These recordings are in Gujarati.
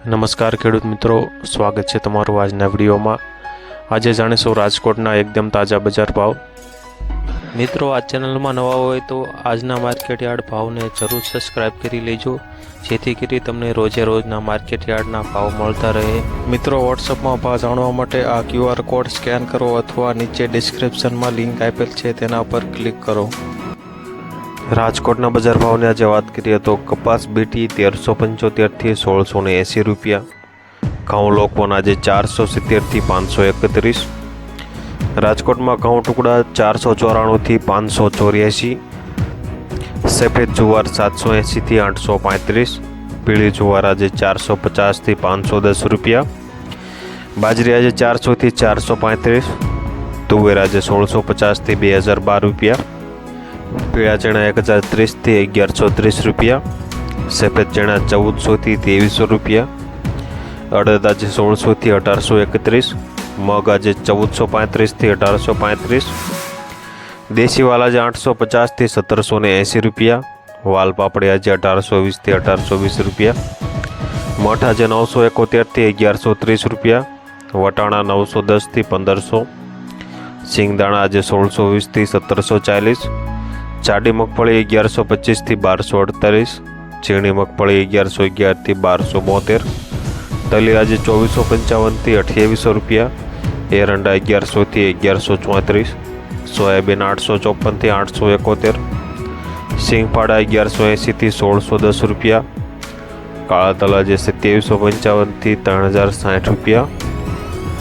નમસ્કાર ખેડૂત મિત્રો, સ્વાગત છે તમારું આજના વિડીયોમાં। આજે જાણીશું રાજકોટના એકદમ તાજા બજાર ભાવ। મિત્રો, આ ચેનલમાં નવા હોય તો આજના માર્કેટ યાર્ડ ભાવને જરૂર સબસ્ક્રાઇબ કરી લેજો, જેથી કરી તમને રોજે રોજના માર્કેટ યાર્ડના ભાવ મળતા રહે। મિત્રો, વોટ્સઅપમાં ભાવ જાણવા માટે આ QR કોડ સ્કેન કરો અથવા નીચે ડિસ્ક્રિપ્શનમાં લિંક આપેલ છે તેના પર ક્લિક કરો। રાજકોટના બજાર ભાવની આજે વાત કરીએ તો કપાસ બીટી 1375 થી 1680 રૂપિયા, ઘઉં લોકવન આજે 470 થી 531, રાજકોટમાં ઘઉં ટુકડા 494 થી 584, સફેદ જુવાર 780 થી 835, પીળી જુવાર આજે 450 થી 510 રૂપિયા, બાજરી આજે 400 થી 435, તુવેર આજે 1650 થી 2012 રૂપિયા, પીળા ચણા 1030 થી 1130 રૂપિયા, સફેદ ચણા 1400 થી 2300 રૂપિયા, અડદ આજે 1600 થી 1831, મગ આજે 1435 થી 1835, દેશી વાલ આજે 850 થી 1780 રૂપિયા, વાલ પાપડી આજે 1820 થી 1820 રૂપિયા, મઠ આજે 971 થી 1130 રૂપિયા, વટાણા 910 થી 1500, સિંગદાણા આજે 1620 થી 1740, જાડી મગફળી 1125 થી 1248, ઝીણી મગફળી 1111 થી 1272, તલી આજે 2455 થી 2800 રૂપિયા, એરંડા 1100 થી 1134, સોયાબીન 854 થી 871, સિંગફાડા 1180 થી 1610 રૂપિયા, કાળા તલ આજે 2755 થી 3060 રૂપિયા,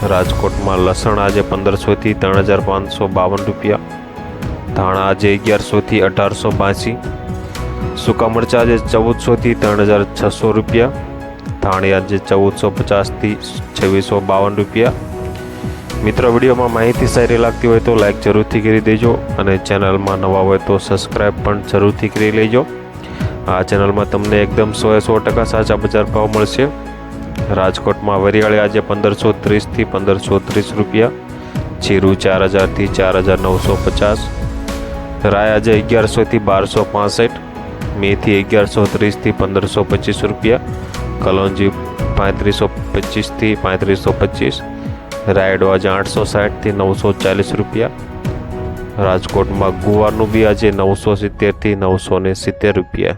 રાજકોટમાં લસણ આજે 1500 થી 3552 રૂપિયા, ધાણા આજે 1100 થી 1882, સૂકા મરચા આજે 1400 થી 3600 રૂપિયા, ધાણી આજે 1450 થી 2652 રૂપિયા। મિત્રો, વિડીયોમાં માહિતી સારી લાગતી હોય તો લાઈક જરૂરથી કરી દેજો અને ચેનલમાં નવા હોય તો સબસ્ક્રાઈબ પણ જરૂરથી કરી લેજો। આ ચેનલમાં તમને એકદમ 100% સાચા બજાર ભાવ મળશે। રાજકોટમાં વરિયાળી આજે 1530 થી 1530 રૂપિયા, જીરું 4000 થી 4950, રાય આજે 1100 થી 1265, મેથી 1130 થી 1525 રૂપિયા, કલોંજી 3525 થી 3525, રાયડો આજે 860 થી 940 રૂપિયા, રાજકોટમાં ગુવારનું બી આજે 970 થી 970 રૂપિયા।